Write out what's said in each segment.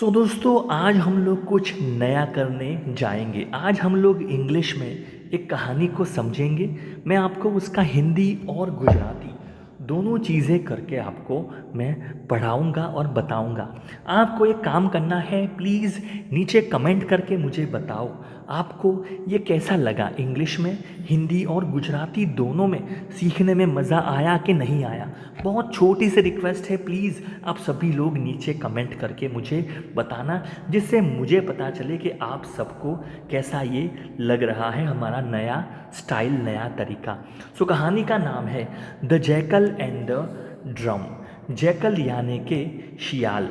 तो दोस्तों आज हम लोग कुछ नया करने जाएंगे। आज हम लोग इंग्लिश में एक कहानी को समझेंगे। मैं आपको उसका हिंदी और गुजराती दोनों चीज़ें करके आपको मैं पढ़ाऊंगा और बताऊंगा। आपको एक काम करना है, प्लीज़ नीचे कमेंट करके मुझे बताओ आपको ये कैसा लगा। इंग्लिश में, हिंदी और गुजराती दोनों में सीखने में मज़ा आया कि नहीं आया। बहुत छोटी सी रिक्वेस्ट है, प्लीज़ आप सभी लोग नीचे कमेंट करके मुझे बताना, जिससे मुझे पता चले कि आप सबको कैसा ये लग रहा है हमारा नया स्टाइल, नया तरीका। सो कहानी का नाम है the jackal and the drum. Jackal यानी के शियाल,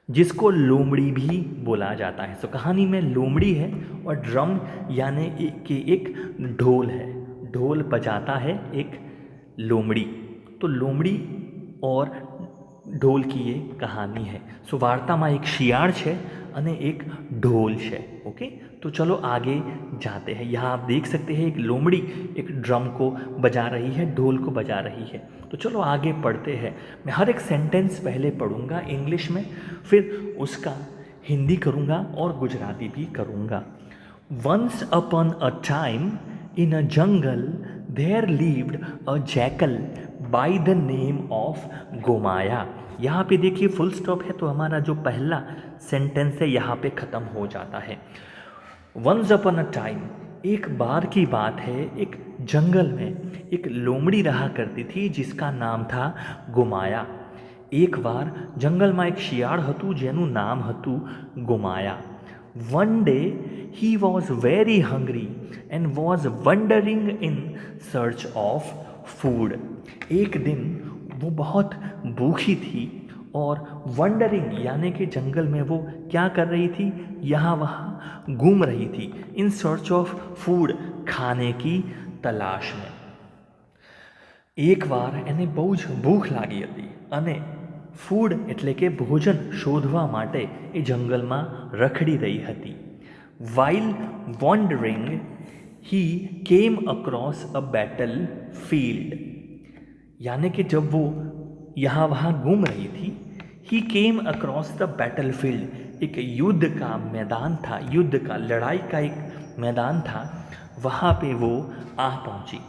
जिसको लोमड़ी भी बोला जाता है। सो कहानी में लोमड़ी है और ड्रम यानी कि एक ढोल है। ढोल बजाता है एक लोमड़ी। तो लोमड़ी और ढोल की ये कहानी है। सो वार्ताમાં एक શિયાળ છે અને एक ढोल છે। ओके, तो चलो आगे जाते हैं। यहाँ आप देख सकते हैं एक लोमड़ी एक ड्रम को बजा रही है, ढोल को बजा रही है। तो चलो आगे पढ़ते हैं। मैं हर एक सेंटेंस पहले पढ़ूंगा इंग्लिश में, फिर उसका हिंदी करूँगा और गुजराती भी करूँगा। Once upon a time in a jungle there lived a jackal by the name of Gomaya. यहाँ पे देखिए फुल स्टॉप है, तो हमारा जो पहला सेंटेंस है यहाँ पे ख़त्म हो जाता है। वंस अपॉन अ टाइम, एक बार की बात है, एक जंगल में एक लोमड़ी रहा करती थी जिसका नाम था गोमाया। एक बार જંગલમાં એક શિયાળ હતું જેનું નામ હતું ગોમાયા. One day he was very hungry and was wandering in search of food. एक दिन वो बहुत भूखी थी और वंडरिंग यानी कि जंगल में वो क्या कर रही थी, यहाँ वहाँ घूम रही थी। इन सर्च ऑफ फूड, खाने की तलाश में। एक बार એને બહુ જ ભૂખ લાગી હતી અને ફૂડ એટલે કે ભોજન શોધવા માટે એ જંગલમાં રખડી રહી હતી। While wandering he came across a battle field, यानी कि जब वो यहाँ वहाँ घूम रही थी, he came across the battle field, एक युद्ध का मैदान था, युद्ध का, लड़ाई का एक मैदान था। वहाँ पे वो आ पहुँची।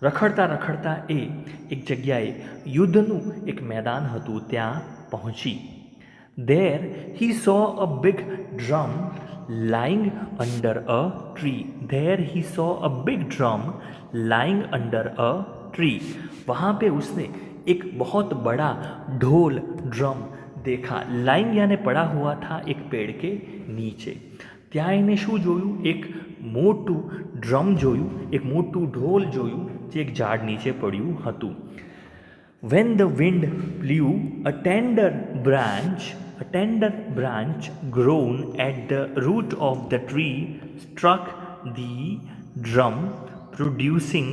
રખડતા રખડતા એ એક જગ્યાએ યુદ્ધનું એક મેદાન હતું ત્યાં પહોંચી। There he saw a big drum lying under a tree. There he saw a big drum lying under a tree. वहाँ पे उसने एक बहुत बड़ा ढोल, ड्रम देखा। लाइंग यानी पड़ा हुआ था एक पेड़ के नीचे। ત્યાં એને શું જોયું? એક મોટું ડ્રમ જોયું, એક મોટું ઢોલ જોયું જે એક ઝાડ નીચે પડ્યું હતું। When the wind blew, a tender branch grown at the root of the tree struck the drum, producing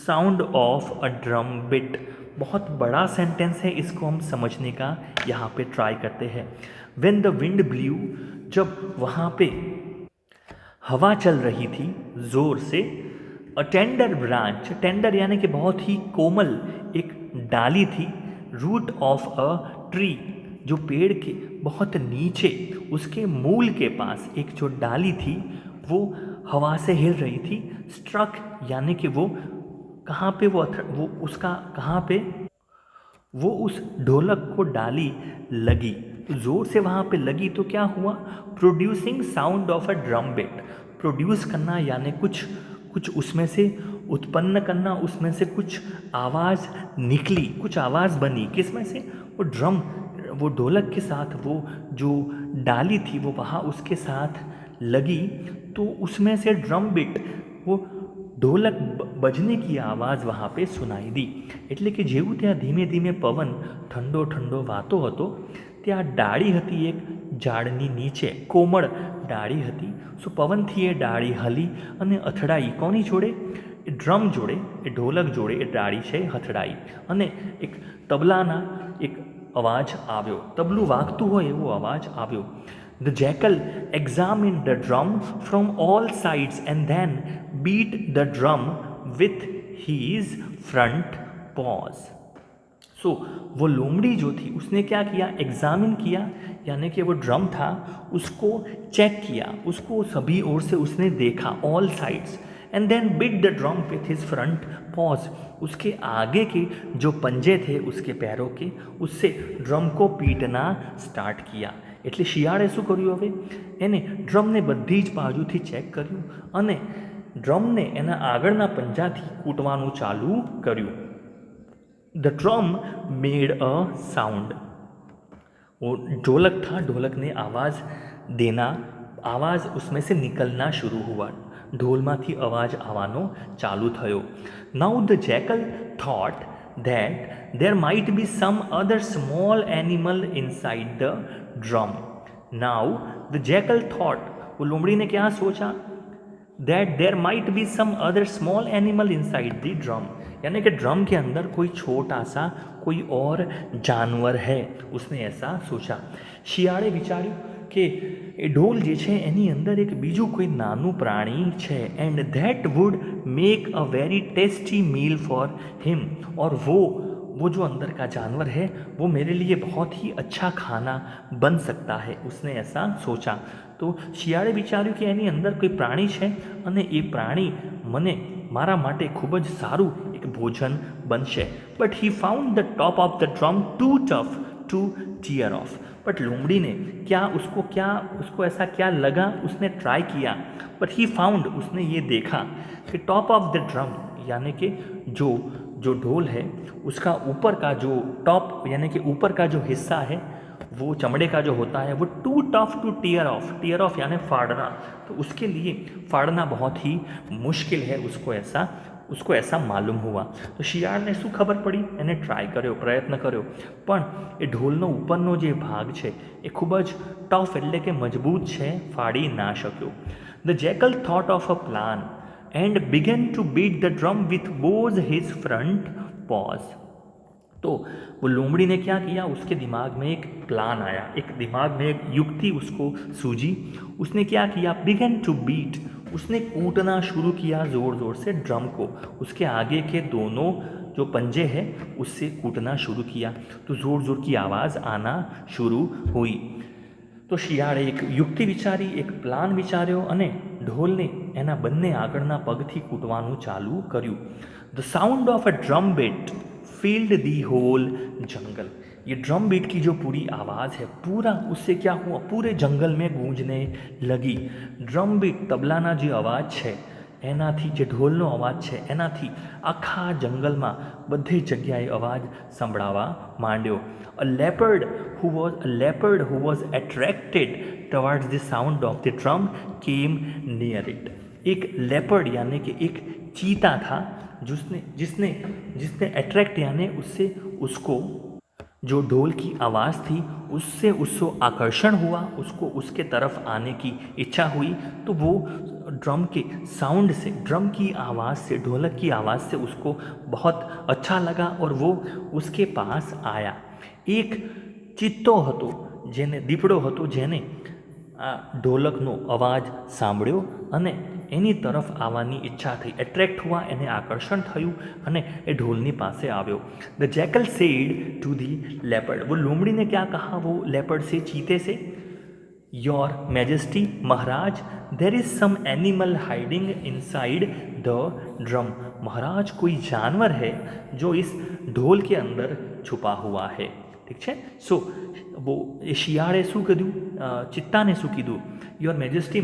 sound of a drum beat। बहुत बड़ा सेंटेंस है, इसको हम समझने का यहाँ पे ट्राई करते हैं। When the wind blew, जब वहाँ पे हवा चल रही थी ज़ोर से, अ टेंडर ब्रांच, टेंडर यानी कि बहुत ही कोमल एक डाली थी, रूट ऑफ अ ट्री, जो पेड़ के बहुत नीचे उसके मूल के पास एक जो डाली थी वो हवा से हिल रही थी। स्ट्रक यानी कि वो कहाँ पे वो उसका कहाँ पे वो उस ढोलक को डाली लगी, ज़ोर से वहाँ पे लगी तो क्या हुआ? Producing sound of a drum beat. Produce करना यानी कुछ कुछ उसमें से उत्पन्न करना, उसमें से कुछ आवाज़ निकली, कुछ आवाज़ बनी। किस में से? वो ड्रम, वो ढोलक के साथ वो जो डाली थी वो वहाँ उसके साथ लगी, तो उसमें से ड्रम बीट, वो ઢોલક બજને કી આવાજ વहाँ पे સુનાઈ દી। એટલે કે જેવું ત્યાં ધીમે ધીમે પવન ઠંડો ઠંડો વાતો હતો, ત્યાં ડાળી હતી એક ઝાડની નીચે, કોમળ ડાળી હતી। સો પવનથી એ ડાળી હલી અને અથડાઈ કોની જોડે? એ ડ્રમ જોડે, એ ઢોલક જોડે એ ડાળી છે હથડાઈ અને એક તબલાના એક અવાજ આવ્યો, તબલું વાગતું હોય એવો અવાજ આવ્યો। The jackal examined the drum from all sides and then beat the drum with his front paws. सो वो लोमड़ी जो थी उसने क्या किया? एग्जामिन किया यानी कि वो ड्रम था उसको चेक किया, उसको सभी ओर से उसने देखा, all sides, and then beat the drum with his front paws. उसके आगे के जो पंजे थे उसके पैरों के, उससे ड्रम को पीटना સ્ટાર્ટ किया। એટલે શિયાળે શું કર્યું? હવે એને ડ્રમને બધી જ બાજુથી ચેક કર્યું અને ડ્રમને એના આગળના પંજાથી કૂટવાનું ચાલુ કર્યું। The drum made a sound. वो ढोलक था, ढोलक ने आवाज़ देना, आवाज़ उसमें से निकलना शुरू हुआ, ढोलમાંથી અવાજ આવવાનો ચાલુ થયો। નાઉ the jackal thought that there might be some other small animal inside the drum। Now the jackal thought, वो लोमड़ी ने क्या सोचा? that there might be some other small animal inside the drum, यानी कि ड्रम के अंदर कोई छोटा सा कोई और जानवर है, उसने ऐसा सोचा। શિયાળે વિચાર્યું કે એ ઢોલ જે છે એની અંદર એક બીજું કોઈ નાનું પ્રાણી છે, and that would make a very tasty meal for him, और वो जो अंदर का जानवर है वो मेरे लिए बहुत ही अच्छा खाना बन सकता है, उसने ऐसा सोचा। तो શિયાળે વિચાર્યું કે એની અંદર કોઈ પ્રાણી છે અને એ પ્રાણી મને મારા માટે ખૂબ જ સારું એક ભોજન બનશે। But he found the top of the drum too tough to tear off. But लोमड़ी ने उसको ऐसा क्या लगा, उसने ट्राई किया, बट ही फाउंड, उसने ये देखा कि टॉप ऑफ द ड्रम यानी कि जो ढोल है उसका ऊपर का जो टॉप यानी कि ऊपर का जो हिस्सा है वो चमड़े का जो होता है वो too tough to tear off यानी फाड़ना, तो उसके लिए फाड़ना बहुत ही मुश्किल है, उसको ऐसा मालूम हुआ। तो શિયાળને શું ખબર પડી? એને ટ્રાય કર્યો, પ્રયત્ન કર્યો, પણ એ ઢોલનો ઉપરનો જે ભાગ છે એ ખૂબ જ ટફ એટલે કે મજબૂત છે, ફાડી ના શક્યો। The jackal thought of a plan and began to beat the drum with both his front paws. तो वो लोमड़ी ने क्या किया? उसके दिमाग में एक प्लान आया, एक दिमाग में एक युक्ति उसको सूझी। उसने क्या किया? बिगन टू बीट, उसने कूटना शुरू किया ज़ोर ज़ोर से ड्रम को, उसके आगे के दोनों जो पंजे हैं उससे कूटना शुरू किया, तो ज़ोर ज़ोर की आवाज़ आना शुरू हुई। तो શિયાળે એક યુક્તિ વિચારી, એક પ્લાન વિચાર્યો અને ઢોલને એના બંને આગળના પગથી કૂટવાનું ચાલુ કર્યું। The sound of a drum beat filled the whole jungle. ये ड्रम बीट की जो पूरी आवाज़ है, पूरा उससे क्या हुआ? पूरे जंगल में गूंजने लगी। ड्रम बीट तबलाना जो अवाज है एनाथी, जे ढोलनो अवाज है एनाथी आखा जंगल में बधी जग्याए अवाज संभळावा मांड्यो। A leopard who was attracted towards the sound of the drum came near it. एक लेपर्ड यानी कि एक चीता था जिसने अट्रैक्ट यानी उसको जो ढोल की आवाज़ थी उसको आकर्षण हुआ, उसको उसके तरफ आने की इच्छा हुई, तो वो ड्रम के साउंड से, ड्रम की आवाज़ से, ढोलक की आवाज़ से उसको बहुत अच्छा लगा और वो उसके पास आया। एक चित्तो हतो जेने दीपड़ो हतो जेने आ ढोलकनो अवाज सांभळ्यो अने एनी तरफ आवानी इच्छा थी, एट्रेक्ट हुआ, एने आकर्षण थयुं अने ए ढोलनी पासे आव्यो। The jackal said to the leopard, वो लोमड़ी ने क्या कहा वो लेपर्ड से, चीते से? योर मैजेस्टी, महाराज, there is some animal hiding inside the drum. महाराज कोई जानवर है जो इस ढोल के अंदर छुपा हुआ है। ठीक है। सो वो શિયાળે શું કીધું? ચિત્તાને શું કીધું? યોર મેજેસ્ટી,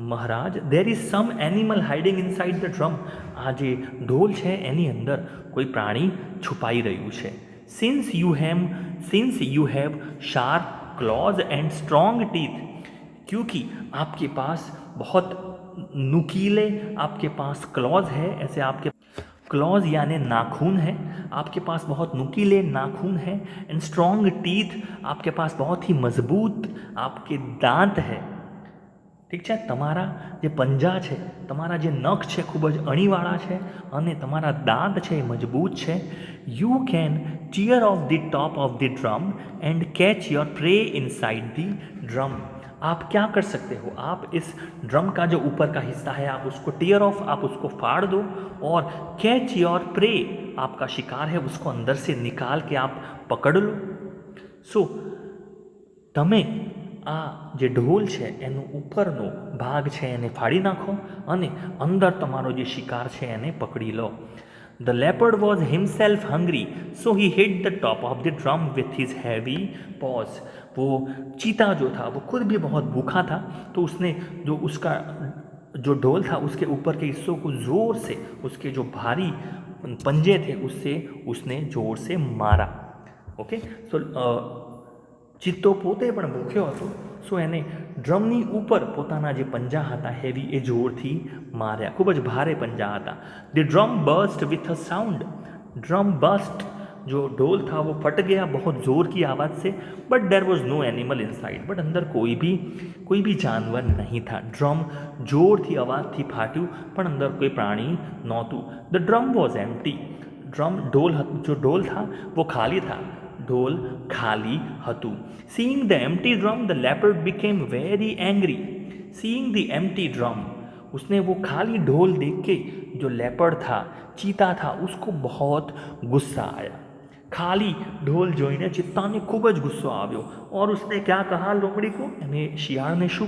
महाराज there is some animal hiding inside the drum. आ जे ढोल है एनी अंदर कोई प्राणी छुपाई रह्यु छे। Since you have sharp claws and strong teeth, क्योंकि आपके पास बहुत नुकीले आपके पास क्लॉज है, ऐसे आपके क्लॉज यानी नाखून है, आपके पास बहुत नुकीले नाखून है, एंड स्ट्रॉन्ग टीथ, आपके पास बहुत ही मजबूत आपके दांत है। ठीक है। तमारा जे पंजा है, तमारा जे नख है खूब ज अणीवाड़ा है अने तमारा दांत है मजबूत है। You can tear off the top of the drum and catch your prey inside the drum. आप क्या कर सकते हो? आप इस ड्रम का जो ऊपर का हिस्सा है आप उसको टीयर ऑफ, आप उसको फाड़ दो और कैच योर प्रे, आपका शिकार है उसको अंदर से निकाल के आप पकड़ लो। सो તમે આ જે ઢોલ છે એનો ઉપરનો ભાગ છે એને ફાડી નાખો અને અંદર તમારો જે શિકાર છે એને પકડી લો. The leopard was himself hungry, so he hit the top of the drum with his heavy paws. वो चीता जो था वो खुद भी बहुत भूखा था, तो उसने जो उसका जो ढोल था उसके ऊपर के हिस्सों को ज़ोर से, उसके जो भारी पंजे थे उससे उसने ज़ोर से मारा. ઓકે, સો ચિત્તો પોતે પણ ભૂખ્યો હતો, સો એને ડ્રમની ઉપર પોતાના જે પંજા હતા હેવી એ જોરથી માર્યા, ખૂબ જ ભારે પંજા હતા. The drum burst with a sound. Drum burst, जो ढोल था वो फट गया बहुत ज़ोर की आवाज़ से. But there was no animal inside. But अंदर कोई भी जानवर नहीं था. ड्रम जोर थी आवाज़ थी फाट्યું, પણ અંદર કોઈ प्राणी नહોતું. The drum was empty. Drum जो ढोल था वो खाली था. ढोल खाली હતું. Seeing the empty drum the leopard became very angry. Seeing the empty drum, उसने वो खाली ढोल देख के जो लेपर्ड था, चीता था, उसको बहुत गुस्सा आया. खाली ढोल જોઈને ચિત્તાને ખૂબ જ ગુસ્સો આવ્યો. और उसने क्या कहा लोमड़ी को, એને શિયાળને શું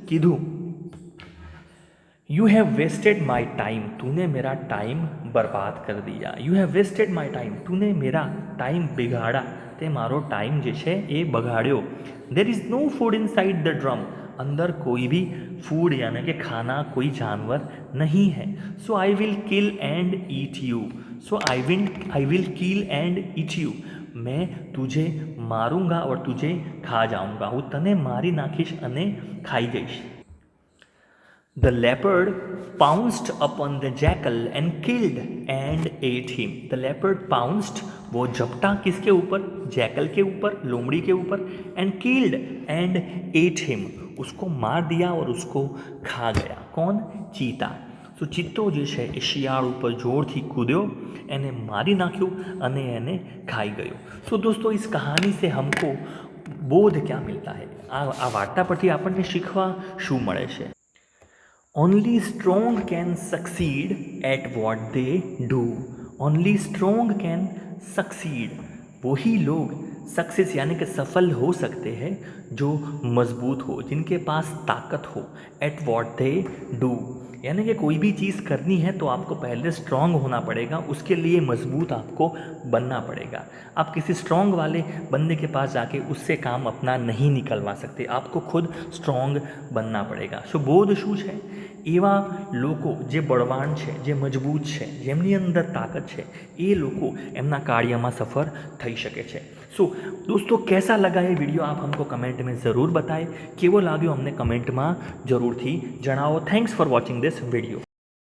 કીધું? You have wasted my time. तूने मेरा टाइम बर्बाद कर दिया. You have wasted my time. तूने मेरा टाइम बिगाड़ा. તે મારો ટાઈમ જે છે એ બગાડ્યો. There is no food inside the drum. अंदर कोई भी फूड यानी कि खाना, कोई जानवर नहीं है. So I will kill and eat you. So I will kill and eat you. मैं तुझे मारूंगा और तुझे खा जाऊंगा. હું તને મારી નાખીશ અને ખાઈ જઈશ. The leopard pounced upon the jackal and killed and ate him. The leopard pounced, वो झपटा किसके ऊपर? जैकल के ऊपर, लोमड़ी के ऊपर. and killed and ate him, उसको मार दिया और उसको खा गया. कौन? चीता. तो ચિત્તો જે છે એ શિયાળ ઉપર જોરથી કૂદ્યો, એને મારી નાખ્યું અને એને ખાઈ ગયો. તો દોસ્તો इस कहानी से हमको बोध क्या मिलता है? આ વાર્તા પરથી આપણને શીખવા શું મળે છે? Only strong can succeed at what they do. Only strong can succeed. वही लोग सक्सेस यानी कि सफल हो सकते हैं जो मजबूत हो, जिनके पास ताकत हो. एट वॉट दे डू, यानी कि कोई भी चीज़ करनी है तो आपको पहले स्ट्रांग होना पड़ेगा, उसके लिए मजबूत आपको बनना पड़ेगा. आप किसी स्ट्रांग वाले बंदे के पास जाके उससे काम अपना नहीं निकलवा सकते, आपको खुद स्ट्रांग बनना पड़ेगा. सो बोध શું છે? એવા લોકો જે બળવાન છે, જે મજબૂત છે, જેમની અંદર તાકાત છે, એ લોકો એમના કાર્યમાં સફળ થઈ શકે છે. सो दोस्तों कैसा लगा ये वीडियो आप हमको कमेंट में ज़रूर बताएं. કેવો લાગ્યો અમને કમેન્ટમાં જરૂરથી જણાવો. Thanks for watching this video.